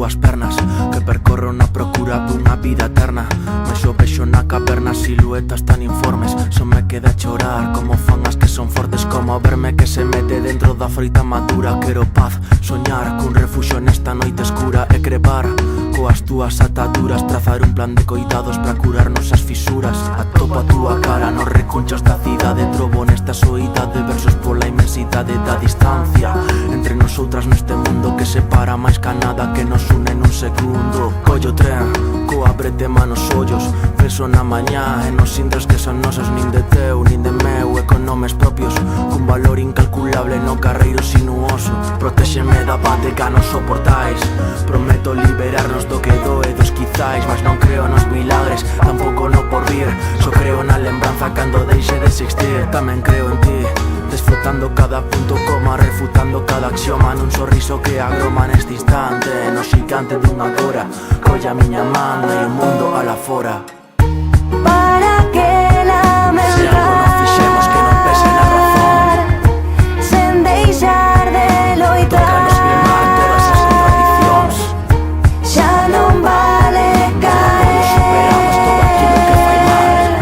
túas pernas, que percorro na procura dunha vida eterna. Mais o vexo na caverna siluetas tan informes, só me queda chorar como fan as que son fortes, como verme que se mete dentro da froita madura. Quero paz, soñar cun refuxo nesta noite escura e crevar coas túas ataduras, trazar un plan de coidados para curarnos as fisuras. Atopa a túa cara nos recunchos da cidade, trobo nesta soidade versos pola inmensidade da distancia entre nosotras neste mundo que separa máis ca nada, que nos une nun segundo. Collo tren, coa bretema nos ollos, penso na mañá e nos sintos que son nosos, nin de teu, nin de meu, e con nomes propios, cun valor incalculable no carreiro sinuoso. Protéxeme da bate que non soportais, prometo liberarnos do que doe dos quizais, mas non creo nos milagres, tampouco no porvir, só creo na lembranza cando deixe de existir. Tamén creo en ti, desfrutando cada punto coma, refutando cada axioma, nun sorriso que agroma neste instante, no xigante dunha cora. Colla a miña man e o mundo alá fora. Para que lamentar, se algo non fixemos que non pese na razón, sen deixar de loitar, tócanos firmar todas as contradicións. xa non vale Cando superamos todo aquilo que fai mal,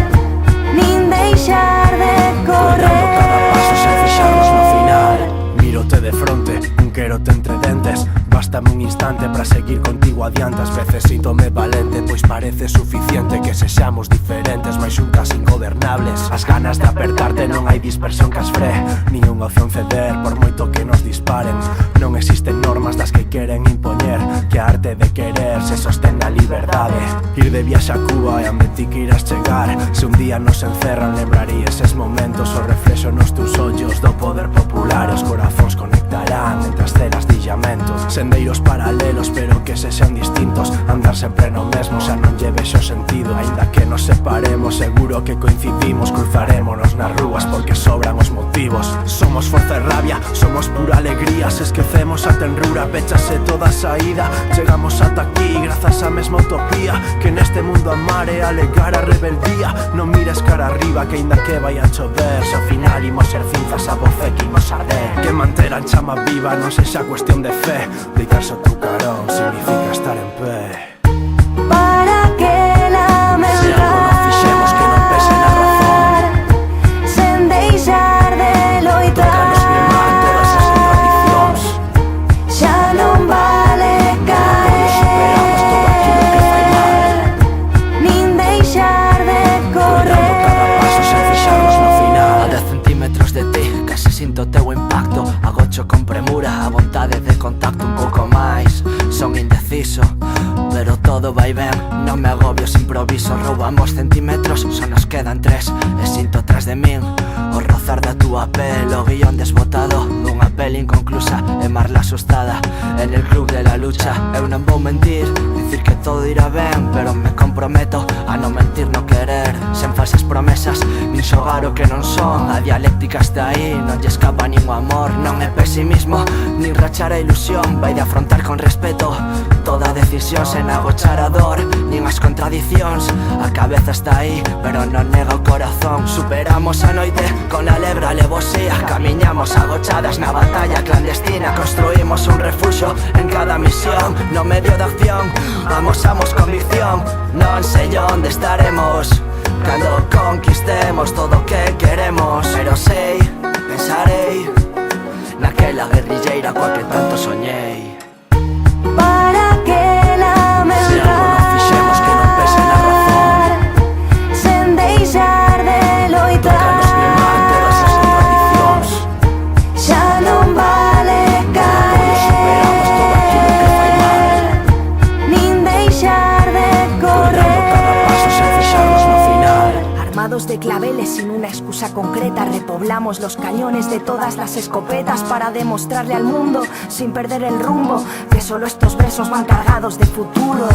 nin deixar de coidando cada paso sen fixarnos no final. Mírote de fronte, un querote entre dentes. Bástame un instante para seguir contigo adiante. Ás veces sítome valente, pois parece suficiente que sexamos diferentes, mais xuntas ingobernables. As ganas de apertarte, non hai dispersión que as fre, nin unha opción ceder, por moito que nos disparen. Non existen normas das que queren impoñer, que a arte de querer se sostén na liberdade. Ir de viaxe a Cuba e onde ti que irás chegar, se un día nos encerran lembraría eses momentos, o reflexo nos teus ollos do poder popular. Os corazóns conectarán entre as celas de illamento, sendeiros paralelos pero que se sean distintos. Andar sempre no mesmo xa non lle vexo sentido, aínda que nos separemos seguro que coincidimos. Cruzarémonos nas rúas porque sobran os motivos. Somos forza e rabia, somos pura alegría, se esquecemos a tenrura, pechase toda a saída. Chegamos ata aquí grazas á mesma utopía, que neste mundo amar é alegar a rebeldía. Non mires cara arriba que aínda que vai a chover, se ao final imos ser cinzas a voce que imos arder. Que manter a chama viva non sexa cuestión de fe, deitarse o tu carón significa estar en pé. para que lamentar, se algo non fixemos que non pese na razón, sen deixar de tócanos loitar, firmar todas as contradicións. xa non vale Cando superamos todo aquilo que fai mal, nin deixar de coidando cada paso sen fixarnos no final. A 10 centímetros de ti, case sinto o teu impacto, agocho con premura a vontade de contacto un pouco máis. Son indeciso, pero todo vai ben, non me agobio se improviso. Roubamos centímetros, só nos quedan 3, e sinto tras de min o rozar da túa pel, o guión desbotado dunha pel inconclusa e Marla asustada en el club de la lucha. Eu non vou mentir, dicir que todo irá ben, pero me comprometo a non mentir no querer, sen falsas promesas, nin xogar o que non son. A dialéctica está aí, non lle escapa nin o amor. Non é pesimismo, nin rachar a ilusión, vai de afrontar con respeto toda decisión, sen agochar a dor, nin as contradicións. A cabeza está aí, pero non nega o corazón. Superamos a noite con alegre alevosía, camiñamos agochadas na batalla clandestina, construímos un refuxo en cada misión, no medio da acción amosamos convicción. Non sei onde estaremos cando conquistemos todo o que queremos, pero sei, pensarei naquela guerrilleira coa que tanto soñei. para que se algo non fixemos que non pese na razón, lamentar, sen deixar de tócanos loitar, firmar todas as contradicións. xa non vale Cando superamos todo aquilo que fai mal, nin deixar de coidando cada paso sen fixarnos no final. Armados de claveles sin una excusa concreta, repoblamos los cañones de todas las escopetas para demostrarle al mundo, sin perder el rumbo, que solo estos versos van cargados de futuro.